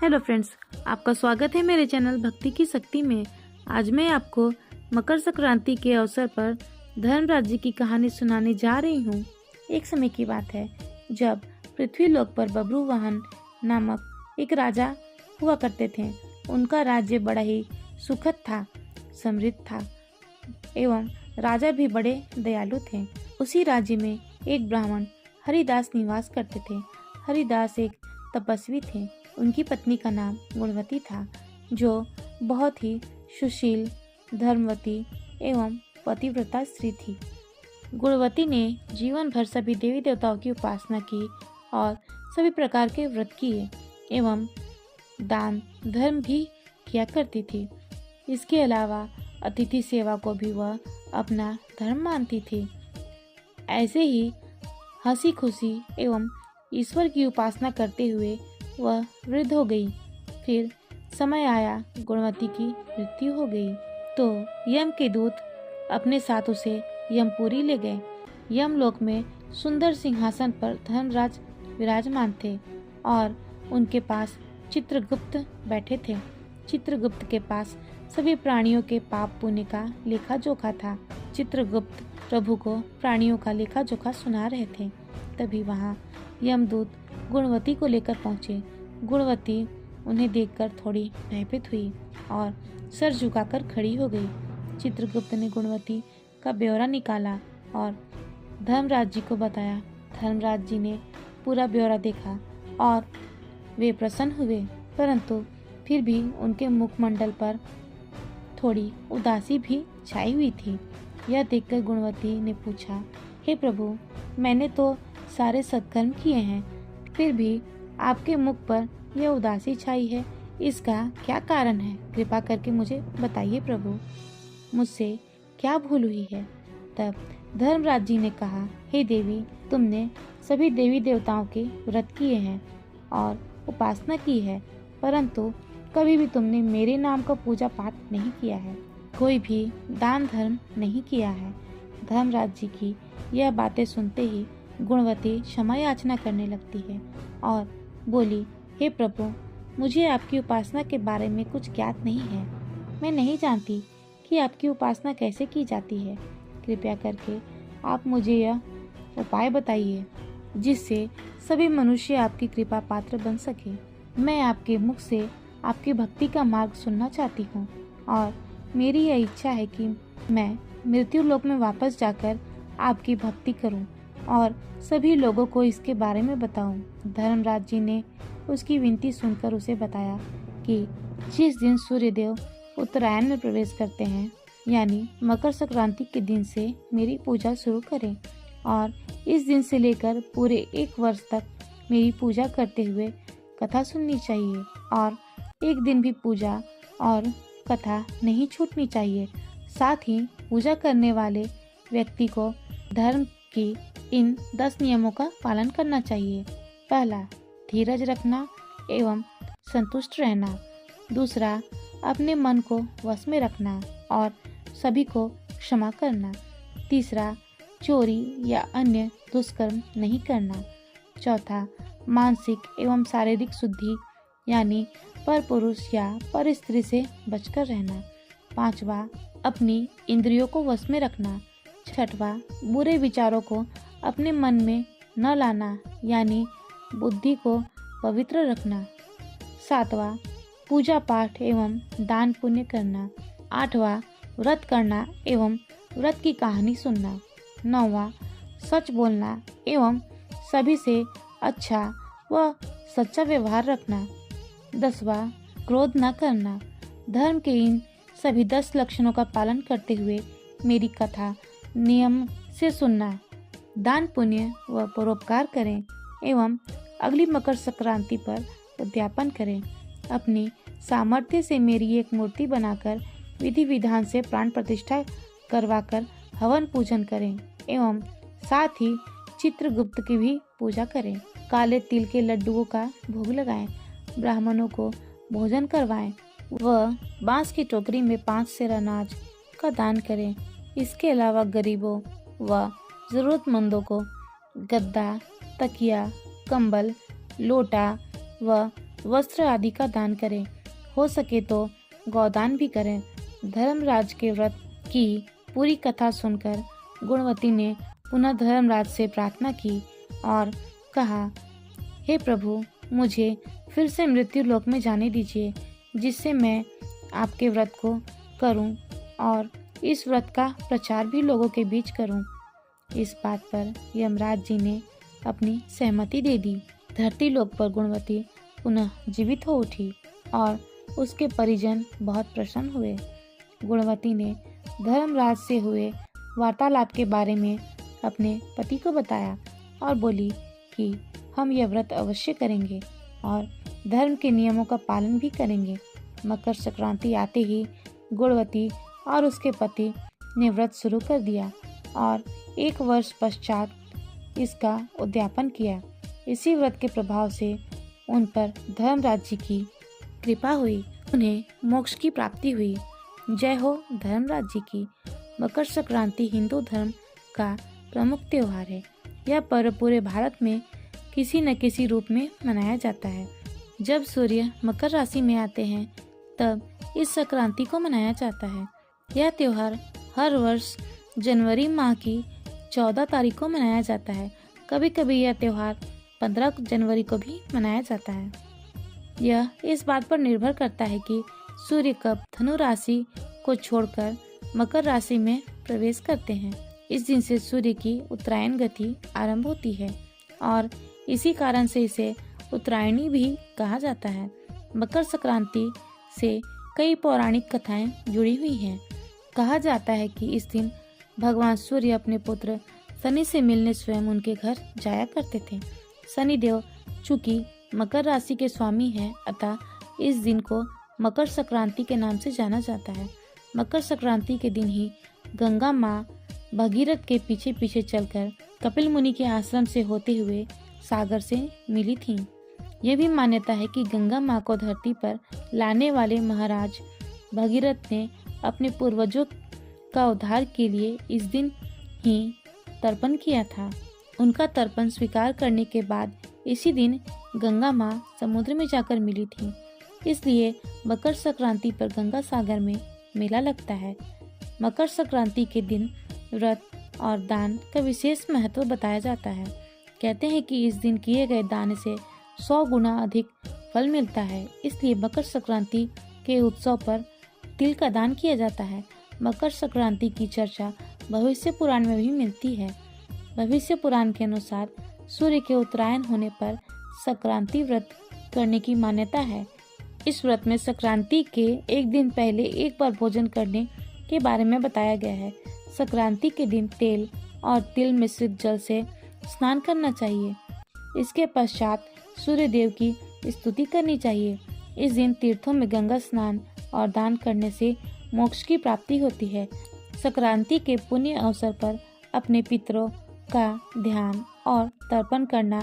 Hello friends, आपका स्वागत है मेरे चैनल भक्ति की शक्ति में। आज मैं आपको मकर संक्रांति के अवसर पर धर्मराज जी की कहानी सुनाने जा रही हूँ। एक समय की बात है जब पृथ्वीलोक पर बब्रुवाहन नामक एक राजा हुआ करते थे। उनका राज्य बड़ा ही सुखद था, समृद्ध था एवं राजा भी बड़े दयालु थे। उसी राज्य में एक ब्राह्मण हरिदास निवास करते थे। हरिदास एक तपस्वी थे। उनकी पत्नी का नाम गुणवती था, जो बहुत ही सुशील, धर्मवती एवं पतिव्रता स्त्री थी। गुणवती ने जीवन भर सभी देवी देवताओं की उपासना की और सभी प्रकार के व्रत किए एवं दान धर्म भी किया करती थी। इसके अलावा अतिथि सेवा को भी वह अपना धर्म मानती थी। ऐसे ही हंसी खुशी एवं ईश्वर की उपासना करते हुए वह वृद्ध हो गई। फिर समय आया, गुणवती की मृत्यु हो गई तो यम के दूत अपने साथ उसे यमपुरी ले गए। यमलोक में सुंदर सिंहासन पर धर्मराज विराजमान थे और उनके पास चित्रगुप्त बैठे थे। चित्रगुप्त के पास सभी प्राणियों के पाप पुण्य का लेखा जोखा था। चित्रगुप्त प्रभु को प्राणियों का लेखा जोखा सुना रहे थे। तभी वहाँ यमदूत गुणवती को लेकर पहुँचे। गुणवती उन्हें देखकर थोड़ी भयभीत हुई और सर झुकाकर खड़ी हो गई। चित्रगुप्त ने गुणवती का ब्यौरा निकाला और धर्मराज जी को बताया। धर्मराज जी ने पूरा ब्यौरा देखा और वे प्रसन्न हुए, परंतु फिर भी उनके मुखमंडल पर थोड़ी उदासी भी छाई हुई थी। यह देखकर गुणवती ने पूछा, हे प्रभु, मैंने तो सारे सत्कर्म किए हैं, फिर भी आपके मुख पर यह उदासी छाई है। इसका क्या कारण है? कृपा करके मुझे बताइए प्रभु, मुझसे क्या भूल हुई है? तब धर्मराज जी ने कहा, हे देवी, तुमने सभी देवी देवताओं के व्रत किए हैं और उपासना की है, परंतु कभी भी तुमने मेरे नाम का पूजा पाठ नहीं किया है, कोई भी दान धर्म नहीं किया है। धर्मराज जी की यह बातें सुनते ही गुणवती क्षमा याचना करने लगती है और बोली, हे प्रभु, मुझे आपकी उपासना के बारे में कुछ ज्ञात नहीं है। मैं नहीं जानती कि आपकी उपासना कैसे की जाती है। कृपया करके आप मुझे यह उपाय बताइए जिससे सभी मनुष्य आपकी कृपा पात्र बन सके। मैं आपके मुख से आपकी भक्ति का मार्ग सुनना चाहती हूँ और मेरी यह इच्छा है कि मैं मृत्यु लोक में वापस जाकर आपकी भक्ति करूँ और सभी लोगों को इसके बारे में बताऊं। धर्मराज जी ने उसकी विनती सुनकर उसे बताया कि जिस दिन सूर्यदेव उत्तरायण में प्रवेश करते हैं, यानी मकर संक्रांति के दिन से मेरी पूजा शुरू करें और इस दिन से लेकर पूरे 1 वर्ष तक मेरी पूजा करते हुए कथा सुननी चाहिए और एक दिन भी पूजा और कथा नहीं छूटनी चाहिए। साथ ही पूजा करने वाले व्यक्ति को धर्म की इन 10 नियमों का पालन करना चाहिए। पहला, धीरज रखना एवं संतुष्ट रहना। दूसरा, अपने मन को वश में रखना और सभी को क्षमा करना। तीसरा, चोरी या अन्य दुष्कर्म नहीं करना। चौथा, मानसिक एवं शारीरिक शुद्धि यानी पर पुरुष या पर स्त्री से बचकर रहना। पांचवा, अपनी इंद्रियों को वश में रखना। छठवां, बुरे विचारों को अपने मन में न लाना यानी बुद्धि को पवित्र रखना। सातवां, पूजा पाठ एवं दान पुण्य करना। आठवां, व्रत करना एवं व्रत की कहानी सुनना। नौवां, सच बोलना एवं सभी से अच्छा व सच्चा व्यवहार रखना। 10वां, क्रोध न करना। धर्म के इन सभी 10 लक्षणों का पालन करते हुए मेरी कथा नियम से सुनना। दान पुण्य व परोपकार करें एवं अगली मकर संक्रांति पर उद्यापन करें। अपनी सामर्थ्य से मेरी एक मूर्ति बनाकर विधि विधान से प्राण प्रतिष्ठा करवाकर हवन पूजन करें एवं साथ ही चित्रगुप्त की भी पूजा करें। काले तिल के लड्डुओं का भोग लगाएं, ब्राह्मणों को भोजन करवाएं व बांस की टोकरी में 5 सेर अनाज का दान करें। इसके अलावा गरीबों व जरूरतमंदों को गद्दा, तकिया, कंबल, लोटा व वस्त्र आदि का दान करें। हो सके तो गौदान भी करें। धर्मराज के व्रत की पूरी कथा सुनकर गुणवती ने पुनः धर्मराज से प्रार्थना की और कहा, हे प्रभु, मुझे फिर से मृत्यु लोक में जाने दीजिए, जिससे मैं आपके व्रत को करूं और इस व्रत का प्रचार भी लोगों के बीच करूं। इस बात पर यमराज जी ने अपनी सहमति दे दी। धरती लोक पर गुणवती पुनः जीवित हो उठी और उसके परिजन बहुत प्रसन्न हुए। गुणवती ने धर्मराज से हुए वार्तालाप के बारे में अपने पति को बताया और बोली कि हम यह व्रत अवश्य करेंगे और धर्म के नियमों का पालन भी करेंगे। मकर संक्रांति आते ही गुणवती और उसके पति ने व्रत शुरू कर दिया और 1 वर्ष पश्चात इसका उद्यापन किया। इसी व्रत के प्रभाव से उन पर धर्मराज जी की कृपा हुई, उन्हें मोक्ष की प्राप्ति हुई। जय हो धर्मराज जी की। मकर संक्रांति हिंदू धर्म का प्रमुख त्योहार है। यह पर्व पूरे भारत में किसी न किसी रूप में मनाया जाता है। जब सूर्य मकर राशि में आते हैं तब इस संक्रांति को मनाया जाता है। यह त्योहार हर वर्ष जनवरी माह की 14 तारीख को मनाया जाता है। कभी कभी यह त्योहार 15 जनवरी को भी मनाया जाता है। यह इस बात पर निर्भर करता है कि सूर्य कब धनु राशि को छोड़कर मकर राशि में प्रवेश करते हैं। इस दिन से सूर्य की उत्तरायण गति आरंभ होती है और इसी कारण से इसे उत्तरायणी भी कहा जाता है। मकर संक्रांति से कई पौराणिक कथाएं जुड़ी हुई हैं। कहा जाता है कि इस दिन भगवान सूर्य अपने पुत्र शनि से मिलने स्वयं उनके घर जाया करते थे। शनिदेव चूंकि मकर राशि के स्वामी हैं, अतः इस दिन को मकर संक्रांति के नाम से जाना जाता है। मकर संक्रांति के दिन ही गंगा माँ भगीरथ के पीछे पीछे चलकर कपिल मुनि के आश्रम से होते हुए सागर से मिली थीं। यह भी मान्यता है कि गंगा माँ को धरती पर लाने वाले महाराज भगीरथ ने अपने पूर्वजों का उद्धार के लिए इस दिन ही तर्पण किया था। उनका तर्पण स्वीकार करने के बाद इसी दिन गंगा माँ समुद्र में जाकर मिली थी। इसलिए मकर संक्रांति पर गंगा सागर में मेला लगता है। मकर संक्रांति के दिन व्रत और दान का विशेष महत्व बताया जाता है। कहते हैं कि इस दिन किए गए दान से 100 गुना अधिक फल मिलता है। इसलिए मकर संक्रांति के उत्सव पर तिल का दान किया जाता है। मकर संक्रांति की चर्चा भविष्य पुराण में भी मिलती है। भविष्य पुराण के अनुसार सूर्य के उत्तरायण होने पर संक्रांति व्रत करने की मान्यता है। इस व्रत में संक्रांति के एक दिन पहले एक बार भोजन करने के बारे में बताया गया है। संक्रांति के दिन तेल और तिल मिश्रित जल से स्नान करना चाहिए। इसके पश्चात सूर्य देव की स्तुति करनी चाहिए। इस दिन तीर्थों में गंगा स्नान और दान करने से मोक्ष की प्राप्ति होती है। संक्रांति के पुण्य अवसर पर अपने पितरों का ध्यान और तर्पण करना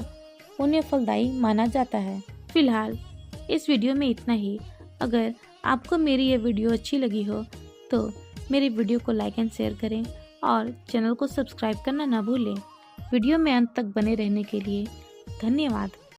पुण्य फलदायी माना जाता है। फिलहाल इस वीडियो में इतना ही। अगर आपको मेरी ये वीडियो अच्छी लगी हो तो मेरी वीडियो को लाइक एंड शेयर करें और चैनल को सब्सक्राइब करना ना भूलें। वीडियो में अंत तक बने रहने के लिए धन्यवाद।